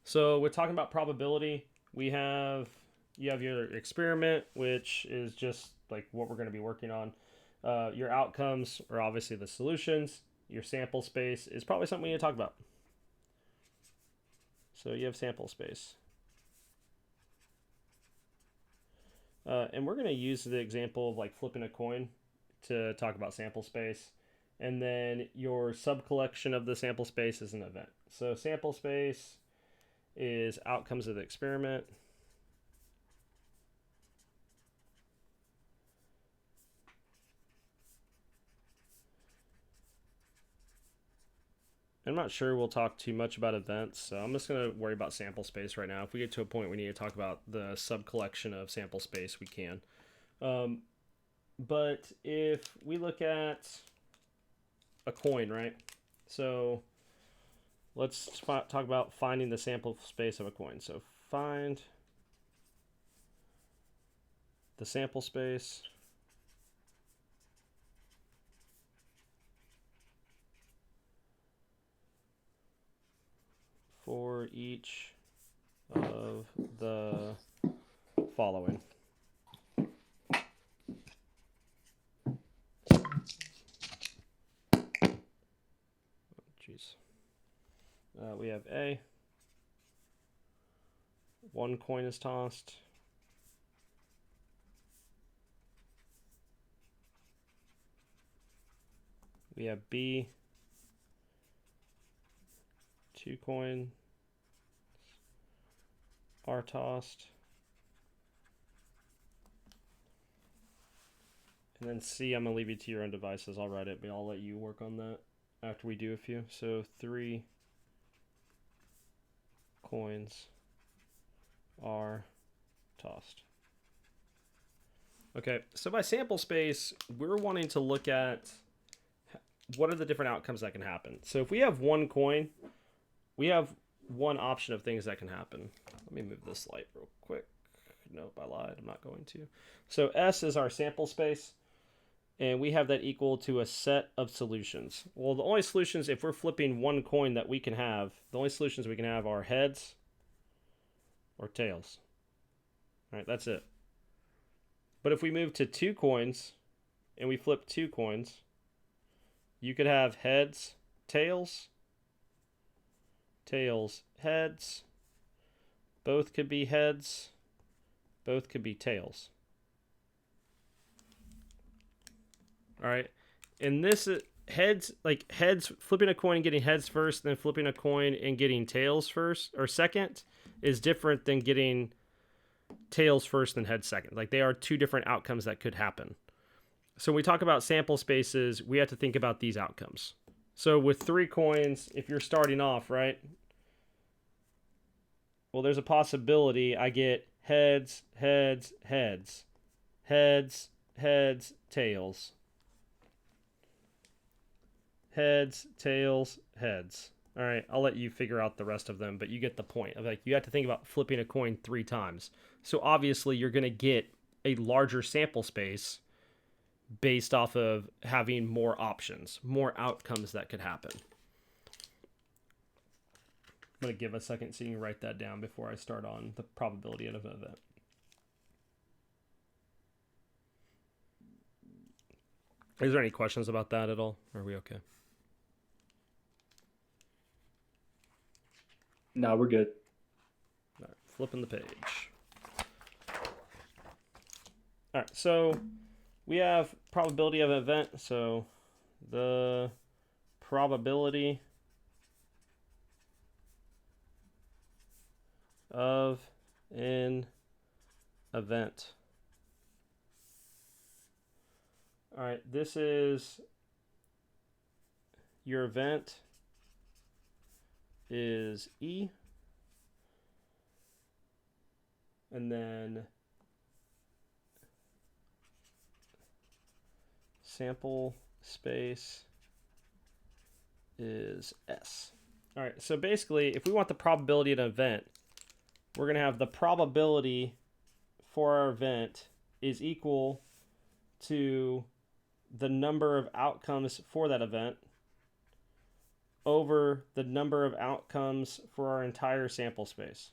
So we're talking about probability. You have your experiment, which is just like what we're going to be working on. Your outcomes are obviously the solutions. Your sample space is probably something we need to talk about. So you have sample space. And we're going to use the example of like flipping a coin to talk about sample space. And then your sub collection of the sample space is an event. So sample space is outcomes of the experiment. I'm not sure we'll talk too much about events, so I'm just going to worry about sample space right now. If we get to a point we need to talk about the sub collection of sample space, we can. Um, but if we look at a coin, right? So let's talk about finding the sample space of a coin. So find the sample space for each of the following. Jeez. We have A. One coin is tossed. We have B. Two coins are tossed. And then C, I'm going to leave you to your own devices. I'll write it, but I'll let you work on that after we do a few. So 3 coins are tossed. Okay, so by sample space, we're wanting to look at what are the different outcomes that can happen. So if we have one coin, we have one option of things that can happen. Let me move this light real quick. Nope, I lied. I'm not going to. So S is our sample space, and we have that equal to a set of solutions. Well, the only solutions, if we're flipping one coin that we can have, the only solutions we can have are heads or tails. All right, that's it. But if we move to two coins and we flip two coins, you could have heads, tails, tails, heads. Both could be heads. Both could be tails. All right. And this heads, like heads, flipping a coin and getting heads first, then flipping a coin and getting tails first or second is different than getting tails first and heads second. Like they are two different outcomes that could happen. So when we talk about sample spaces, we have to think about these outcomes. So with three coins, if you're starting off, right? Well, there's a possibility I get heads, heads, heads, heads, heads, tails, heads, tails, heads. All right, I'll let you figure out the rest of them, but you get the point. Like you have to think about flipping a coin 3 times. So obviously you're going to get a larger sample space based off of having more options, more outcomes that could happen. I'm going to give a second so you can write that down before I start on the probability of an event. Is there any questions about that at all? Are we okay? No, we're good. All right, flipping the page. All right, so we have probability of an event. So the probability of an event. All right, this is your event is E. And then sample space is S. All right, so basically, if we want the probability of an event, we're going to have the probability for our event is equal to the number of outcomes for that event over the number of outcomes for our entire sample space.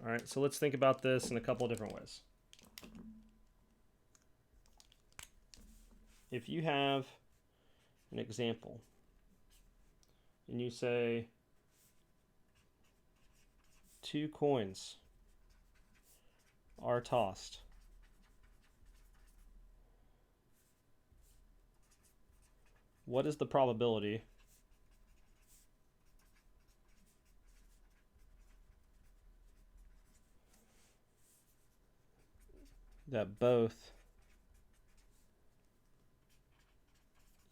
All right, so let's think about this in a couple of different ways. If you have an example and you say 2 coins are tossed, what is the probability that both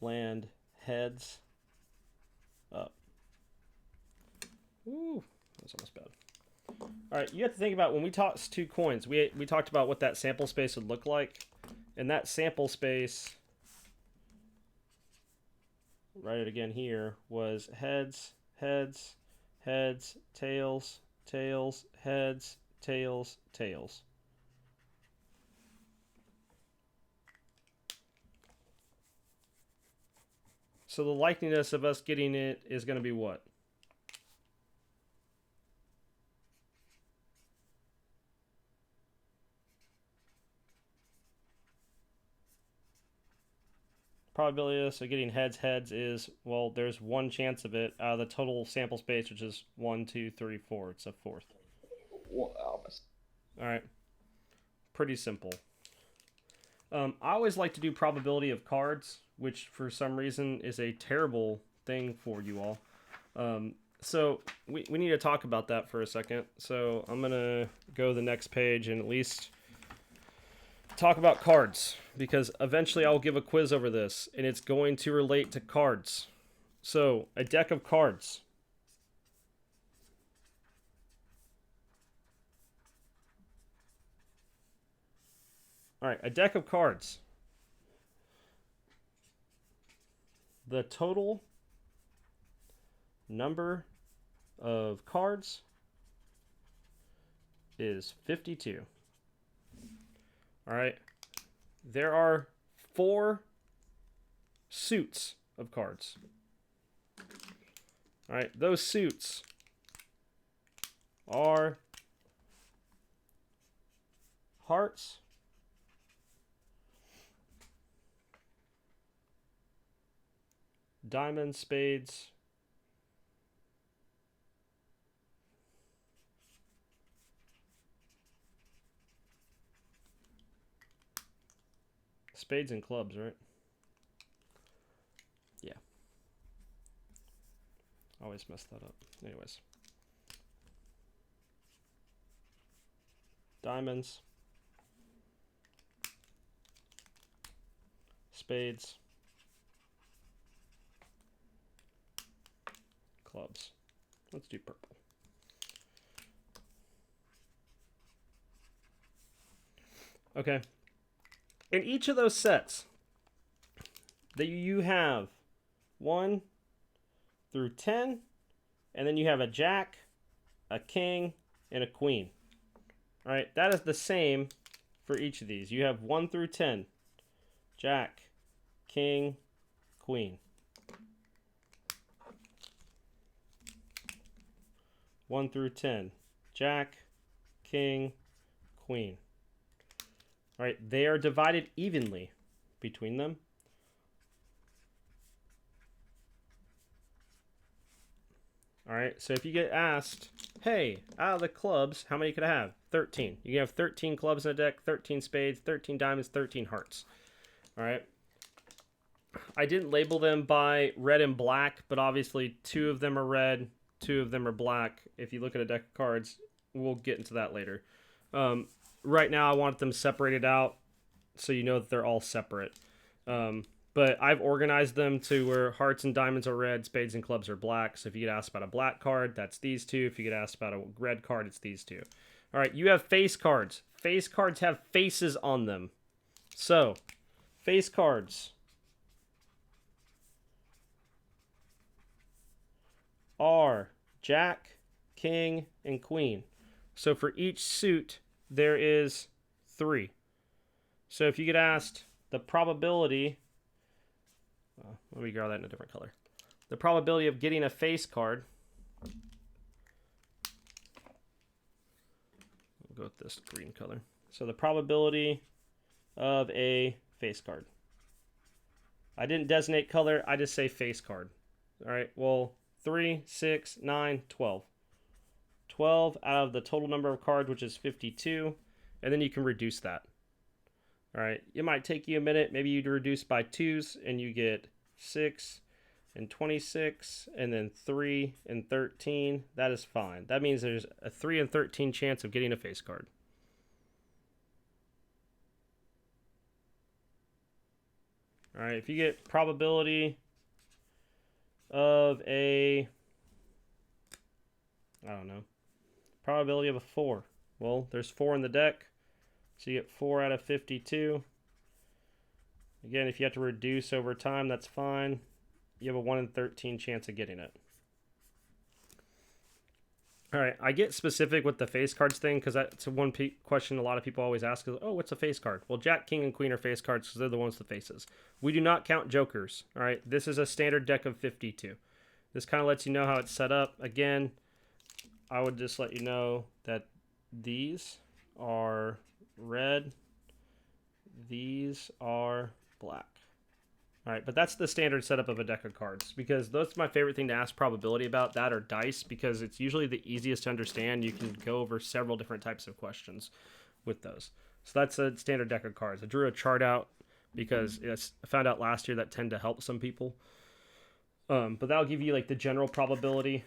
land heads up? Ooh, that's almost bad. All right, you have to think about when we tossed 2 coins, we talked about what that sample space would look like. And that sample space, write it again here, was heads, heads, heads, tails, tails, heads, tails, tails. So the likeliness of us getting it is going to be what? Probability of getting heads is, well, there's one chance of it out of the total sample space, which is 1, 2, 3, 4. It's a fourth. Well, almost. All right. Pretty simple. I always like to do probability of cards, which for some reason is a terrible thing for you all. So we need to talk about that for a second. So I'm going to go to the next page and at least talk about cards, because eventually I'll give a quiz over this, and it's going to relate to cards. So a deck of cards. All right, a deck of cards. The total number of cards is 52. All right. There are 4 suits of cards. All right. Those suits are hearts, diamonds, spades, spades and clubs, right? Yeah. Always mess that up. Anyways. Diamonds, spades, clubs. Let's do purple. Okay. In each of those sets that you have 1 through 10, and then you have a jack, a king, and a queen. All right, that is the same for each of these. You have 1 through 10, jack, king, queen. 1 through 10, jack, king, queen. All right, they are divided evenly between them. All right, so if you get asked, hey, out of the clubs, how many could I have? 13. You can have 13 clubs in a deck, 13 spades, 13 diamonds, 13 hearts. All right. I didn't label them by red and black, but obviously 2 of them are red, 2 of them are black. If you look at a deck of cards, we'll get into that later. Right now, I want them separated out so you know that they're all separate. But I've organized them to where hearts and diamonds are red, spades and clubs are black. So if you get asked about a black card, that's these 2. If you get asked about a red card, it's these 2. All right, you have face cards. Face cards have faces on them. So, face cards are jack, king, and queen. So for each suit, there is 3. So if you get asked the probability Let me draw that in a different color. The probability of getting a face card. We'll go with this green color. So the probability of a face card. I didn't designate color. I just say face card. All right. Well, 3, 6, 9, 12. 12 out of the total number of cards, which is 52. And then you can reduce that. All right. It might take you a minute. Maybe you'd reduce by 2s and you get 6 and 26 and then 3 and 13. That is fine. That means there's a 3 and 13 chance of getting a face card. All right, if you get probability of a, I don't know, probability of a 4. Well, there's 4 in the deck, so you get 4 out of 52. Again, if you have to reduce over time, that's fine. You have a 1 in 13 chance of getting it. All right, I get specific with the face cards thing because that's one question a lot of people always ask is, oh, what's a face card? Well, Jack, King, and Queen are face cards because they're the ones with the faces. We do not count jokers, all right? This is a standard deck of 52. This kind of lets you know how it's set up. Again, I would just let you know that these are red, these are black. All right, but that's the standard setup of a deck of cards because that's my favorite thing to ask probability about, that or dice, because it's usually the easiest to understand. You can go over several different types of questions with those. So that's a standard deck of cards. I drew a chart out because I found out last year that tend to help some people. But that'll give you like the general probability.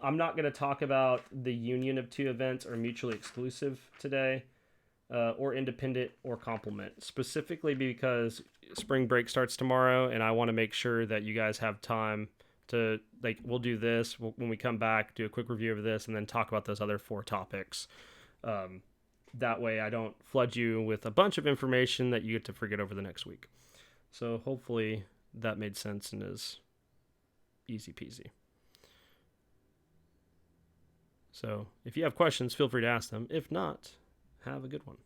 I'm not going to talk about the union of two events or mutually exclusive today. Or independent or complement, specifically because spring break starts tomorrow and I want to make sure that you guys have time to, like, we'll do this when we come back, do a quick review of this, and then talk about those other 4 topics. That way I don't flood you with a bunch of information that you get to forget over the next week. So hopefully that made sense and is easy peasy. So if you have questions, feel free to ask them. If not, have a good one.